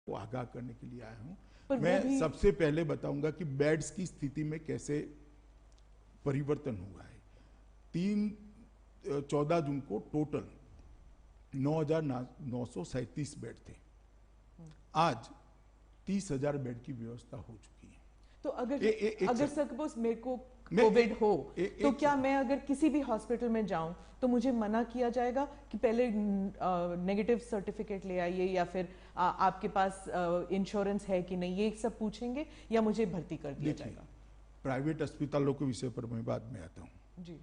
को आगाह करने के लिए आया हूं। मैं सबसे पहले बताऊंगा कि बेड्स की स्थिति में कैसे परिवर्तन हुआ है। 14 जून को टोटल 9,937 बेड थे, आज 30,000 बेड की व्यवस्था हो चुकी है। तो अगर सपोज मेरे को कोविड हो तो क्या मैं अगर किसी भी हॉस्पिटल में जाऊं तो मुझे मना किया जाएगा कि पहले नेगेटिव सर्टिफिकेट ले आइए, या फिर आपके पास इंश्योरेंस है कि नहीं, ये सब पूछेंगे, या मुझे भर्ती कर दिया जाएगा? प्राइवेट अस्पतालों के विषय पर मैं बाद में आता हूं जी।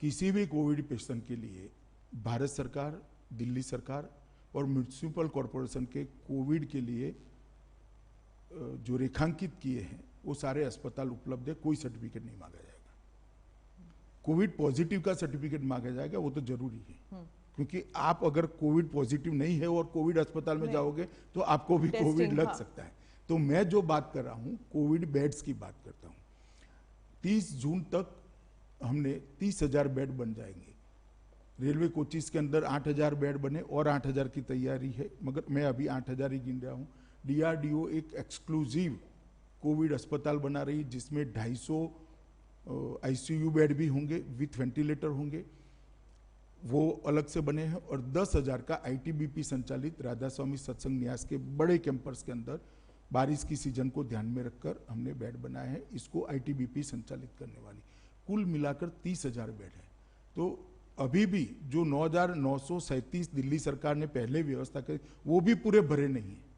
किसी भी कोविड पेशेंट के लिए भारत सरकार, दिल्ली सरकार और म्युनिसिपल कॉरपोरेशन के कोविड के लिए जो रेखांकित किए हैं वो सारे अस्पताल उपलब्ध है। कोई सर्टिफिकेट नहीं मांगा जाएगा। कोविड पॉजिटिव का सर्टिफिकेट मांगा जाएगा, वो तो जरूरी है, क्योंकि आप अगर कोविड पॉजिटिव नहीं है और कोविड अस्पताल में जाओगे तो आपको भी कोविड लग सकता है। तो मैं जो बात कर रहा हूं कोविड बेड्स की बात करता हूं। 30 जून तक हमने 30,000 बेड बन जाएंगे। रेलवे कोचिस के अंदर 8,000 बेड बने और 8,000 की तैयारी है, मगर मैं अभी 8,000 ही गिन रहा हूं। DRDO एक एक्सक्लूसिव कोविड अस्पताल बना रही है जिसमें 250 ICU बेड भी होंगे, विथ वेंटिलेटर होंगे, वो अलग से बने हैं। और 10,000 का ITBP संचालित राधा स्वामी सत्संग न्यास के बड़े कैंपस के अंदर बारिश की सीजन को ध्यान में रखकर हमने बेड बनाए हैं, इसको ITBP संचालित करने वाली। कुल मिलाकर 30,000 बेड है। तो अभी भी जो 9,937 दिल्ली सरकार ने पहले व्यवस्था की वो भी पूरे भरे नहीं है।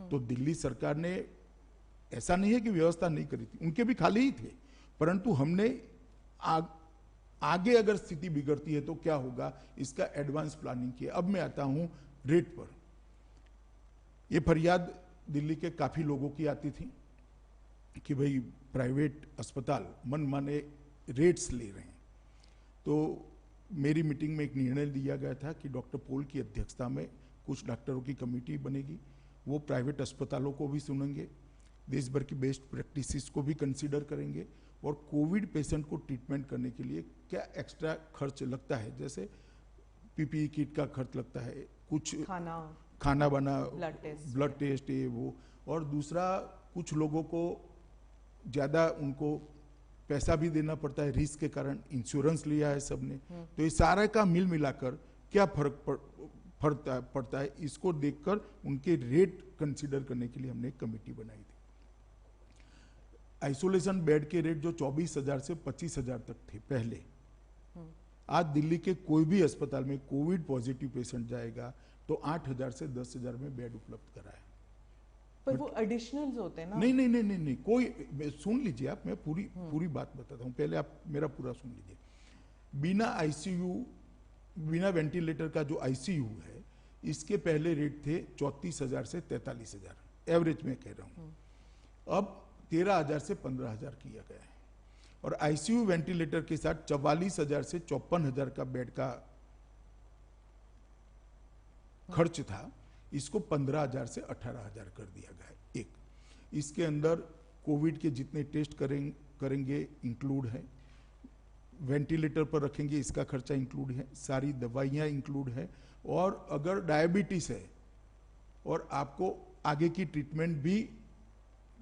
तो दिल्ली सरकार ने ऐसा नहीं है कि व्यवस्था नहीं करी थी, उनके भी खाली ही थे, परंतु हमने आगे अगर स्थिति बिगड़ती है तो क्या होगा इसका एडवांस प्लानिंग किया। अब मैं आता हूं रेट पर। यह फरियाद दिल्ली के काफी लोगों की आती थी कि भाई प्राइवेट अस्पताल मनमाने रेट्स ले रहे हैं। तो मेरी मीटिंग में एक निर्णय लिया गया था कि डॉक्टर पॉल की अध्यक्षता में कुछ डॉक्टरों की कमेटी बनेगी, वो प्राइवेट अस्पतालों को भी सुनेंगे, देश भर की बेस्ट प्रैक्टिसेस को भी कंसीडर करेंगे, और कोविड पेशेंट को ट्रीटमेंट करने के लिए क्या एक्स्ट्रा खर्च लगता है, जैसे PPE किट का खर्च लगता है, कुछ खाना बना, ब्लड टेस्ट ये वो, और दूसरा कुछ लोगों को ज़्यादा उनको पैसा भी देना पड़ता है रिस्क के कारण, इंश्योरेंस लिया है सबने। तो ये सारे का मिल मिलाकर क्या फर्क पड़ता है, इसको देखकर उनके रेट कंसीडर करने के लिए हमने एक कमेटी बनाई थी। आइसोलेशन बेड के रेट जो 24,000 से 25,000 तक थे पहले, आज दिल्ली के कोई भी अस्पताल में कोविड पॉजिटिव पेशेंट जाएगा तो 8,000 से 10,000 में बेड उपलब्ध कराए। पर वो एडिशनल्स होते हैं ना? नहीं, कोई, सुन लीजिए आप, मैं पूरी बात बताता हूँ, पहले आप मेरा पूरा सुन लीजिए। बिना ICU, बिना वेंटिलेटर का जो ICU है, इसके पहले रेट थे 34,000 से 43,000, एवरेज में कह रहा हूँ। अब 13,000 से 15,000 किया गया है, और ICU वेंटिलेटर के साथ 44,000 से 54,000 का बेड का खर्च था, इसको 15,000 से 18,000 कर दिया गया है। एक इसके अंदर कोविड के जितने टेस्ट करेंगे इंक्लूड है, वेंटिलेटर पर रखेंगे इसका खर्चा इंक्लूड है, सारी दवाइयाँ इंक्लूड है, और अगर डायबिटीज है और आपको आगे की ट्रीटमेंट भी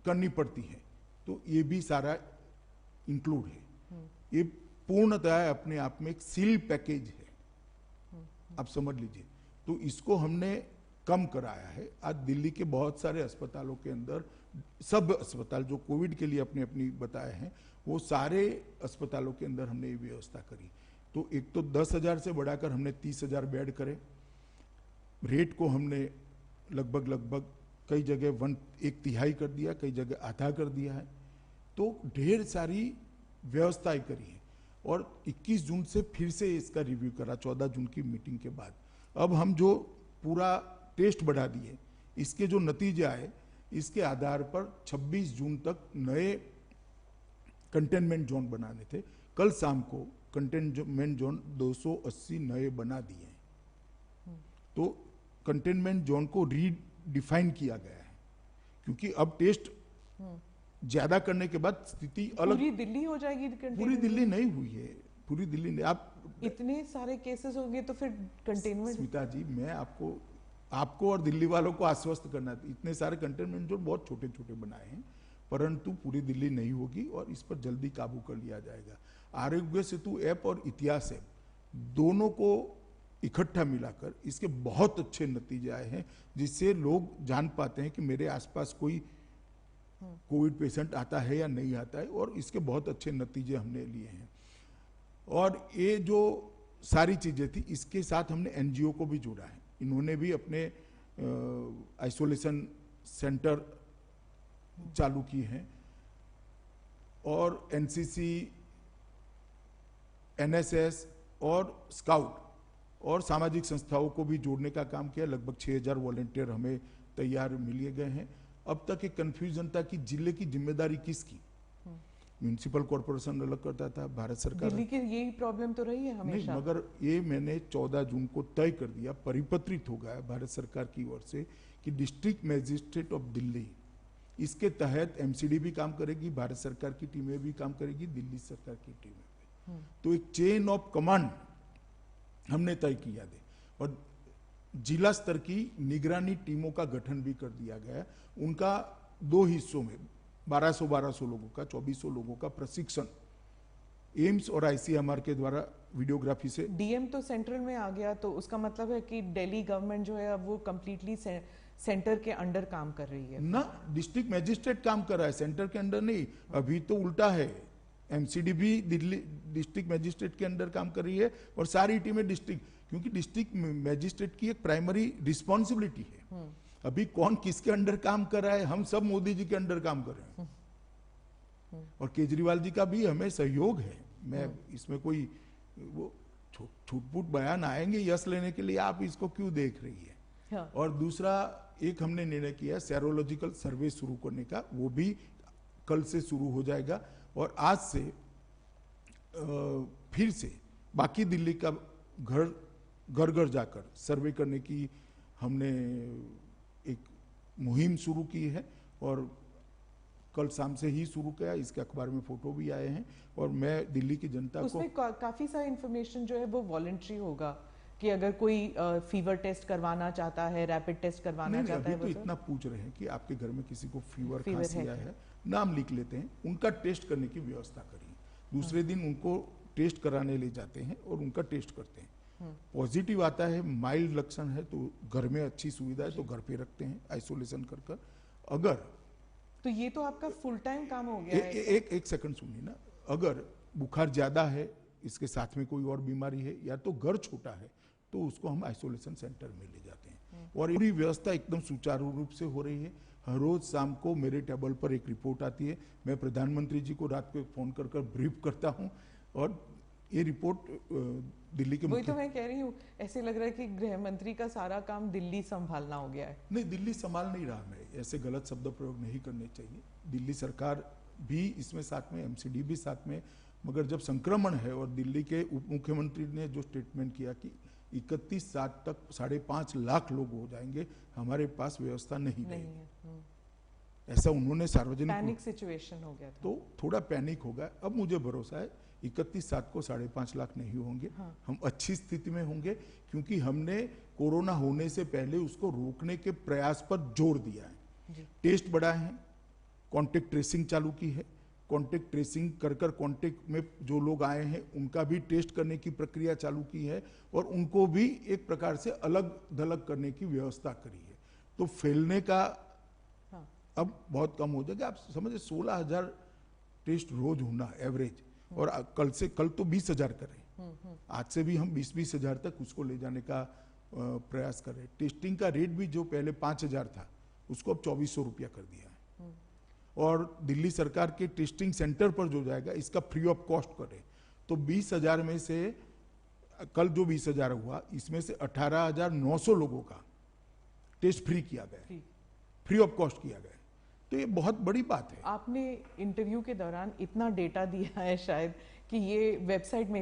करनी पड़ती है तो ये भी सारा इंक्लूड है। ये पूर्णतः अपने आप में एक सील पैकेज है, आप समझ लीजिए। तो इसको हमने कम कराया है। आज दिल्ली के बहुत सारे अस्पतालों के अंदर, सब अस्पताल जो कोविड के लिए अपनी अपनी बताए हैं, वो सारे अस्पतालों के अंदर हमने ये व्यवस्था करी। तो एक तो 10,000 से बढ़ाकर हमने 30,000 बेड करे। रेट को हमने लगभग कई जगह 1/3 कर दिया, कई जगह आधा कर दिया है। तो ढेर सारी व्यवस्थाएं करी है, और 21 जून से फिर से इसका रिव्यू करा, 14 जून की मीटिंग के बाद। अब हम जो पूरा टेस्ट बढ़ा दिए, इसके जो नतीजे आए, इसके आधार पर 26 जून तक नए कंटेनमेंट जोन बनाने थे। कल शाम को कंटेनमेंट जोन 280 नए बना दिए हैं। तो कंटेनमेंट जोन को रीडिफाइन किया गया है, क्योंकि अब टेस्ट ज्यादा करने के बाद स्थिति अलग। पूरी दिल्ली हो जाएगी? पूरी दिल्ली नहीं हुई है, पूरी दिल्ली नहीं। आप इतने सारे केसेस होंगे तो फिर कंटेनमेंट। स्मिता जी, मैं आपको आपको और दिल्ली वालों को आश्वस्त करना है। इतने सारे कंटेनमेंट जोन बहुत छोटे छोटे बनाए हैं, परंतु पूरी दिल्ली नहीं होगी और इस पर जल्दी काबू कर लिया जाएगा। आरोग्य सेतु ऐप और इतिहास ऐप दोनों को इकट्ठा मिलाकर इसके बहुत अच्छे नतीजे आए हैं, जिससे लोग जान पाते हैं कि मेरे आसपास कोई कोविड पेशेंट आता है या नहीं आता है, और इसके बहुत अच्छे नतीजे हमने लिए हैं। और ये जो सारी चीजें थी, इसके साथ हमने एनजीओ को भी जोड़ा है। इन्होंने भी अपने आइसोलेशन सेंटर चालू किए हैं, और एनसीसी, एनएसएस और स्काउट और सामाजिक संस्थाओं को भी जोड़ने का काम किया। लगभग 6000 वॉलंटियर हमें तैयार मिल गए हैं। अब तक एक कंफ्यूजन था कि जिले की जिम्मेदारी किसकी, म्यूनिसिपल कॉर्पोरेशन अलग करता था, भारत सरकार। दिल्ली की यही प्रॉब्लम तो रही है हमेशा। नहीं, मगर ये मैंने 14 जून को तय कर दिया, परिपत्रित हो गया भारत सरकार की ओर से कि डिस्ट्रिक्ट मैजिस्ट्रेट ऑफ दिल्ली, इसके तहत एमसीडी भी काम करेगी, भारत सरकार की टीमें भी काम करेगी, दिल्ली सरकार की टीमें भी। तो एक चेन ऑफ कमांड हमने तय किया दे, और जिला स्तर की निगरानी टीमों का गठन भी कर दिया गया। उनका 2 हिस्सों में 1200 लोगों का, 2400 लोगों का प्रशिक्षण एम्स और आईसीएमआर के द्वारा वीडियोग्राफी से। डीएम तो सेंट्रल में आ गया, तो उसका मतलब है कि दिल्ली गवर्नमेंट जो है अब वो कंप्लीटली सेंटर के अंडर काम कर रही है ना। डिस्ट्रिक्ट मैजिस्ट्रेट काम कर रहा है, सेंटर के अंडर नहीं। अभी तो उल्टा है, एमसीडी भी दिल्ली डिस्ट्रिक्ट मैजिस्ट्रेट के अंडर काम कर रही है, और सारी टीमें डिस्ट्रिक्ट, क्योंकि डिस्ट्रिक्ट मैजिस्ट्रेट की एक प्राइमरी रिस्पॉन्सिबिलिटी है। अभी कौन किसके अंडर काम कर रहा है, हम सब मोदी जी के अंडर काम कर रहे हैं, और केजरीवाल जी का भी हमें सहयोग है। मैं इसमें कोई वो छूट-फूट बयान आएंगे यश लेने के लिए, आप इसको क्यों देख रही है। हाँ। और दूसरा एक हमने निर्णय किया सेरोलॉजिकल सर्वे शुरू करने का, वो भी कल से शुरू हो जाएगा, और आज से फिर से बाकी दिल्ली का घर घर जाकर सर्वे करने की हमने एक मुहिम शुरू की है, और कल शाम से ही शुरू किया। इसके अखबार में फोटो भी आए हैं, और मैं दिल्ली की जनता उसमें काफी सारी इंफॉर्मेशन जो है वो वॉलंटरी होगा कि अगर कोई फीवर टेस्ट करवाना चाहता है, रैपिड टेस्ट करवाना चाहता है। तो इतना पूछ रहे हैं कि आपके घर में किसी को फीवर खांसी आया है, नाम लिख लेते हैं, उनका टेस्ट करने की व्यवस्था करिए। दूसरे दिन उनको टेस्ट कराने ले जाते हैं और उनका टेस्ट करते हैं। पॉजिटिव आता है, माइल्ड लक्षण है, तो घर में अच्छी सुविधा है तो घर पे रखते हैं आइसोलेशन कर। अगर तो ये तो आपका फुल टाइम काम हो गया है। एक सेकंड सुनिए ना, अगर बुखार ज्यादा है, इसके साथ में कोई और बीमारी है, या तो घर छोटा है, तो उसको हम आइसोलेशन सेंटर में ले जाते हैं, और पूरी व्यवस्था एकदम सुचारू रूप से हो रही है। हर रोज शाम को मेरे टेबल पर एक रिपोर्ट आती है, मैं प्रधानमंत्री जी को रात को फोन कर ब्रीफ करता हूँ, और ये रिपोर्ट दिल्ली के वही तो मैं कह रही हूँ, ऐसे लग रहा है कि गृह मंत्री का सारा काम दिल्ली संभालना हो गया है। नहीं, दिल्ली संभाल नहीं रहा, मैं ऐसे गलत शब्द प्रयोग नहीं करने चाहिए। दिल्ली सरकार भी इसमें साथ में, एमसीडी भी साथ में, मगर जब संक्रमण है, और दिल्ली के उप मुख्यमंत्री ने जो स्टेटमेंट किया कि 31/7 तक 5.5 लाख लोग हो जाएंगे, हमारे पास व्यवस्था नहीं रहेगी, ऐसा उन्होंने सार्वजनिक, पैनिक सिचुएशन हो गया था, तो थोड़ा पैनिक होगा। अब मुझे भरोसा है 31/7 को 5.5 लाख नहीं होंगे। हाँ। हम अच्छी स्थिति में होंगे, क्योंकि हमने कोरोना होने से पहले उसको रोकने के प्रयास पर जोर दिया है। टेस्ट बढ़ाए हैं, कॉन्टेक्ट ट्रेसिंग चालू की है, कॉन्टेक्ट ट्रेसिंग कर कॉन्टेक्ट में जो लोग आए हैं उनका भी टेस्ट करने की प्रक्रिया चालू की है, और उनको भी एक प्रकार से अलग थलग करने की व्यवस्था करी है। तो फैलने का अब बहुत कम हो जाएगा। आप समझे 16,000 टेस्ट रोज होना एवरेज, और कल तो 20,000 करें, आज से भी हम 20,000 तक उसको ले जाने का प्रयास कर रहे हैं। टेस्टिंग का रेट भी जो पहले 5,000 था, उसको अब 2,400 रुपया कर दिया है, और दिल्ली सरकार के टेस्टिंग सेंटर पर जो जाएगा इसका फ्री ऑफ कॉस्ट करें, तो 20,000 में से कल जो 20,000 हुआ, इसमें से 18,900 लोगों का टेस्ट फ्री किया गया, फ्री ऑफ कॉस्ट किया गया। तो ये बहुत बड़ी बात है। आपने इंटरव्यू के दौरान इतना डेटा दिया है शायद कि ये वेबसाइट में